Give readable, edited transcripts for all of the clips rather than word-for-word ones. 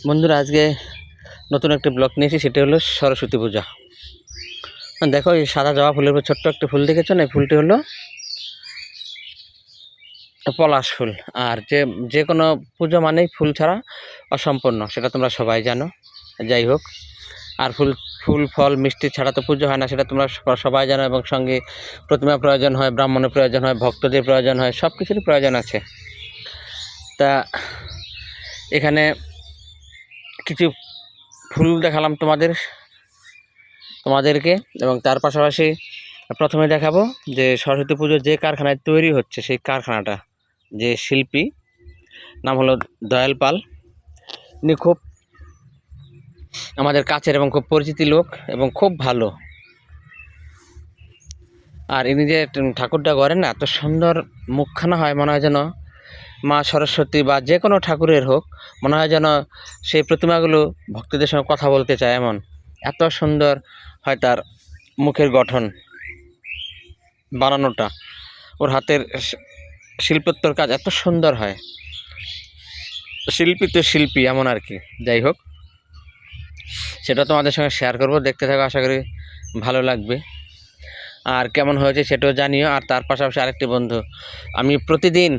বন্ধুরা আজকে নতুন একটা ব্লগ নিয়েছি, সেটা হলো সরস্বতী পূজা। দেখো এই সাদা জবা ফুলের উপর ছোট্ট একটা ফুল দেখেছো না? এই ফুলটি হলো পলাশ ফুল। আর যে কোনো পুজো মানেই ফুল ছাড়া অসম্পূর্ণ, সেটা তোমরা সবাই জানো। যাই হোক, আর ফুল ফুল ফল মিষ্টি ছাড়া তো পুজো হয় না, সেটা তোমরা সবাই জানো। এবং সঙ্গে প্রতিমা প্রয়োজন হয়, ব্রাহ্মণের প্রয়োজন হয়, ভক্তদের প্রয়োজন হয়, সব কিছুরই প্রয়োজন আছে। তা এখানে কিছু ফুল দেখালাম তোমাদেরকে, এবং তার পাশাপাশি প্রথমে দেখাবো যে সরস্বতী পুজো যে কারখানায় তৈরি হচ্ছে, সেই কারখানাটা, যে শিল্পী নাম হলো দয়াল পাল। ইনি খুব আমাদের কাছের এবং খুব পরিচিতি লোক এবং খুব ভালো। আর ইনি যে ঠাকুরটা করেন না, এত সুন্দর মুখখানা হয়, মনে হয় যেন মা সরস্বতী বা যে কোনো ঠাকুরের হোক, মনে হয় যেন সেই প্রতিমাগুলো ভক্তদের সঙ্গে কথা বলতে চায়, এমন এত সুন্দর হয় তার মুখের গঠন, বানানোটা, ওর হাতের শিল্পোত্তর কাজ এত সুন্দর হয়। শিল্পী তো শিল্পী এমন আর কি। যাই হোক, সেটা তোমাদের সঙ্গে শেয়ার করব, দেখতে থাকো, আশা করি ভালো লাগবে। আর কেমন হয়েছে সেটাও জানিও। আর তার পাশাপাশি আরেকটি বন্ধু, আমি প্রতিদিন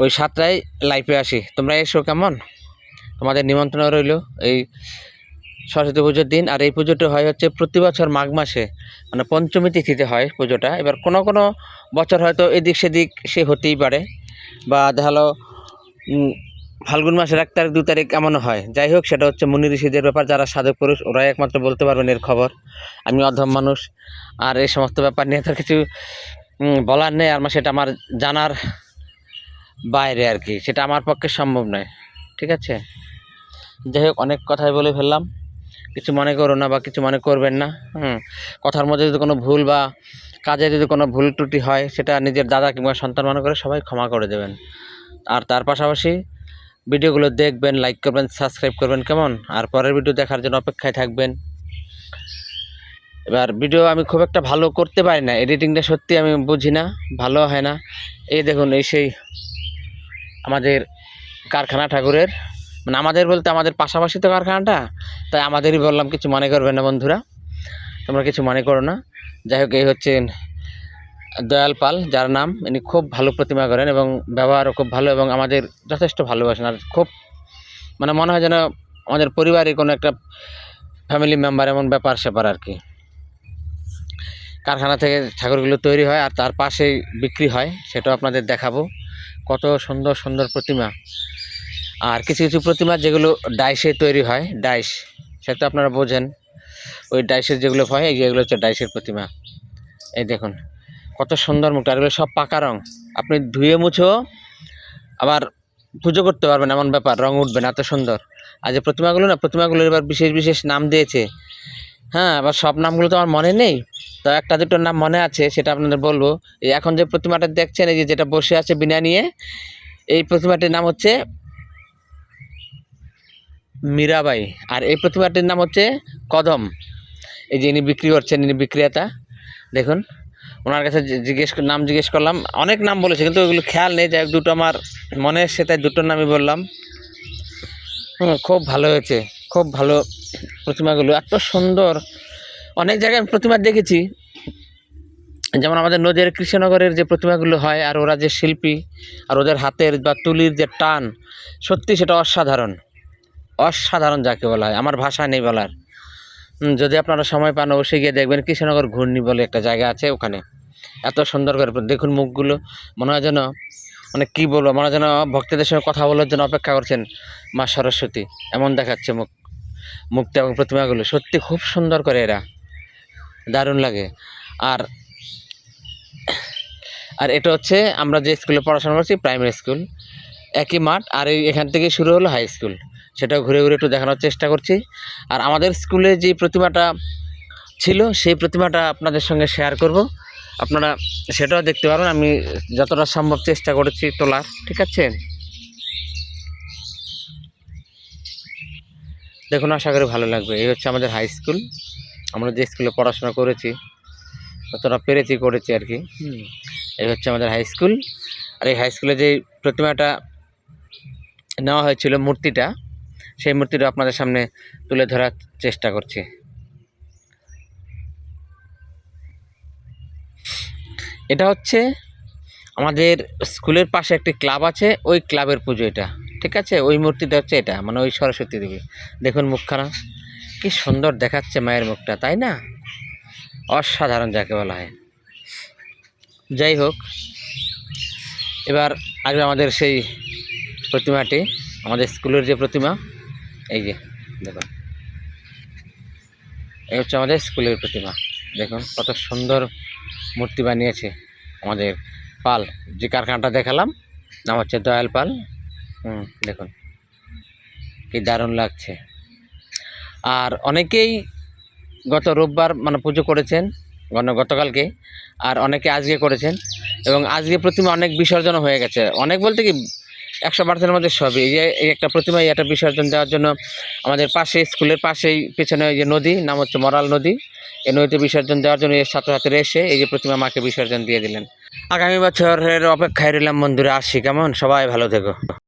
ওই 7টায় লাইভে আসি, তোমরা এসো কেমন? তোমাদের নিমন্ত্রণ রইল এই সরস্বতী পুজোর দিন। আর এই পুজোটা হচ্ছে প্রতি বছর মাঘ মাসে, মানে পঞ্চমী তিথিতে হয় পুজোটা। এবার কোনো বছর হয়তো এদিক সেদিক সে হতেই পারে, বা দেখালো ফাল্গুন মাসের 1 তারিখ 2 তারিখ এমনও হয়। যাই হোক, সেটা হচ্ছে মুনি ঋষিদের ব্যাপার, যারা সাধক পুরুষ ওরাই একমাত্র বলতে পারবেন এর খবর। আমি অধম মানুষ, আর এই সমস্ত ব্যাপার নিয়ে তার কিছু বলার নেই। আর সেটা আমার জানার বাইরে আর কি, সেটা আমার পক্ষে সম্ভব নয়, ঠিক আছে? যাই হোক, অনেক কথাই বলে ফেললাম, কিছু মনে করো না বা কিছু মনে করবেন না। কথার মধ্যে যদি কোনো ভুল বা কাজে যদি কোনো ভুল ত্রুটি হয়, সেটা নিজের দাদা কিংবা সন্তান মনে করে সবাই ক্ষমা করে দেবেন। আর তার পাশাপাশি ভিডিওগুলো দেখবেন, লাইক করবেন, সাবস্ক্রাইব করবেন কেমন? আর পরের ভিডিও দেখার জন্য অপেক্ষায় থাকবেন। এবার ভিডিও আমি খুব একটা ভালো করতে পারি না, এডিটিংটা সত্যি আমি বুঝি না, ভালো হয় না। এই দেখুন, এই সেই আমাদের কারখানা ঠাকুরের, মানে আমাদের বলতে আমাদের পাশাপাশি তো কারখানাটা, তাই আমাদেরই বললাম, কিছু মনে করবেন না বন্ধুরা, তোমরা কিছু মনে করো না। যাই হোক, এই হচ্ছেন দয়াল পাল, যার নাম। ইনি খুব ভালো প্রতিমা করেন এবং ব্যবহারও খুব ভালো, এবং আমাদের যথেষ্ট ভালোবাসেন। আর খুব মানে মনে হয় যেন আমাদের পরিবারের কোনো একটা ফ্যামিলি মেম্বার, এমন ব্যাপার স্যাপার আর কি। কারখানা থেকে ঠাকুরগুলো তৈরি হয় আর তার পাশেই বিক্রি হয়, সেটাও আপনাদের দেখাবো। কত সুন্দর সুন্দর প্রতিমা। আর কিছু কিছু প্রতিমা যেগুলো ডাইসে তৈরি হয়, ডাইস, সেটা আপনারা বোঝেন, ওই ডাইসের যেগুলো হয়, যেগুলো হচ্ছে ডাইসের প্রতিমা। এই দেখুন কত সুন্দর মুখটা, আর এগুলো সব পাকা রং, আপনি ধুয়ে মুছেও আবার পুজো করতে পারবেন, এমন ব্যাপার, রং উঠবে না, এত সুন্দর। আর যে প্রতিমাগুলো এবার বিশেষ বিশেষ নাম দিয়েছে। হ্যাঁ, আবার সব নামগুলো তো আমার মনে নেই, তো একটা দুটোর নাম মনে আছে, সেটা আপনাদের বলবো। এই এখন যে প্রতিমাটা দেখছেন, এই যেটা বসে আছে বিনা নিয়ে, এই প্রতিমাটির নাম হচ্ছে মীরাবাই। আর এই প্রতিমাটির নাম হচ্ছে কদম। এই যে ইনি বিক্রি করছেন, ইনি বিক্রেতা, দেখুন। ওনার কাছে নাম জিজ্ঞেস করলাম, অনেক নাম বলেছে কিন্তু ওইগুলো খেয়াল নেই, যাই হোক দুটো আমার মনে এসছে, তাই দুটোর নামই বললাম। খুব ভালো হয়েছে, খুব ভালো প্রতিমাগুলো, এত সুন্দর। অনেক জায়গায় প্রতিমা দেখেছি, যেমন আমাদের নদীর কৃষ্ণনগরের যে প্রতিমাগুলো হয়, আর ওরা যে শিল্পী, আর ওদের হাতের বা তুলির যে টান, সত্যি সেটা অসাধারণ, অসাধারণ যাকে বলা হয়, আমার ভাষা নেই বলার। যদি আপনারা সময় পান অবশ্যই গিয়ে দেখবেন, কৃষ্ণনগর ঘূর্ণি বলে একটা জায়গা আছে, ওখানে এত সুন্দর করে দেখুন মুখগুলো, মনে হয় যেন, মানে কী বলবো, মনে হয় যেন ভক্তদের সঙ্গে কথা বলার জন্য অপেক্ষা করছেন মা সরস্বতী, এমন দেখাচ্ছে মুখটা এবং প্রতিমাগুলো, সত্যি খুব সুন্দর করে, এরা দারুণ লাগে। আর আর এটা হচ্ছে আমরা যে স্কুলে পড়াশোনা করছি, প্রাইমারি স্কুল, একই মাঠ। আর এখান থেকে শুরু হলো হাই স্কুল, সেটাও ঘুরে ঘুরে একটু দেখানোর চেষ্টা করছি। আর আমাদের স্কুলে যে প্রতিমাটা ছিল, সেই প্রতিমাটা আপনাদের সঙ্গে শেয়ার করব, আপনারা সেটাও দেখতে পারবেন। আমি যতটা সম্ভব চেষ্টা করেছি তোলার, ঠিক আছে? দেখুন, আশা করি ভালো লাগবে। এই হচ্ছে আমাদের হাই স্কুল, আমরা যে স্কুলে পড়াশোনা করেছি, যতটা পেরেছি করেছি আর কি। এই হচ্ছে আমাদের হাই স্কুল। আর এই হাই স্কুলে যে প্রতিমাটা নেওয়া হয়েছিল, মূর্তিটা, সেই মূর্তিটা আপনাদের সামনে তুলে ধরার চেষ্টা করছি। এটা হচ্ছে আমাদের স্কুলের পাশে একটি ক্লাব আছে, ওই ক্লাবের পুজো এটা, ঠিক আছে। ওই মূর্তিটা হচ্ছে এটা, মানে ওই সরস্বতী দেবী। দেখুন মুখখানা কি সুন্দর দেখাচ্ছে মায়ের মুখটা, তাই না? অসাধারণ যাকে বলা হয়। যাই হোক, এবার আগে আমাদের সেই প্রতিমাটি, আমাদের স্কুলের যে প্রতিমা, এই যে দেখুন, এই হচ্ছে আমাদের স্কুলের প্রতিমা। দেখুন কত সুন্দর মূর্তি বানিয়েছে আমাদের পাল, যে কারখানাটা দেখালাম নাম হচ্ছে দয়াল পাল। দেখুন কি দারুণ লাগছে। আর অনেকেই গত রোববার মানে পুজো করেছেন, গতকালকে, আর অনেকে আজকে করেছেন, এবং আজকে প্রতিমা অনেক বিসর্জন হয়ে গেছে। অনেক বলতে কি 100% মধ্যে সবই। এই যে এই একটা প্রতিমা, একটা বিসর্জন দেওয়ার জন্য আমাদের পাশে, স্কুলের পাশেই পেছনে ওই যে নদী, নাম হচ্ছে মরাল নদী, এই নদীতে বিসর্জন দেওয়ার জন্য এর ছাত্রছাত্রীরা এসে এই যে প্রতিমা মাকে বিসর্জন দিয়ে দিলেন। আগামী বছরের অপেক্ষায় রইলাম বন্ধুরা, আসি কেমন, সবাই ভালো থেকো।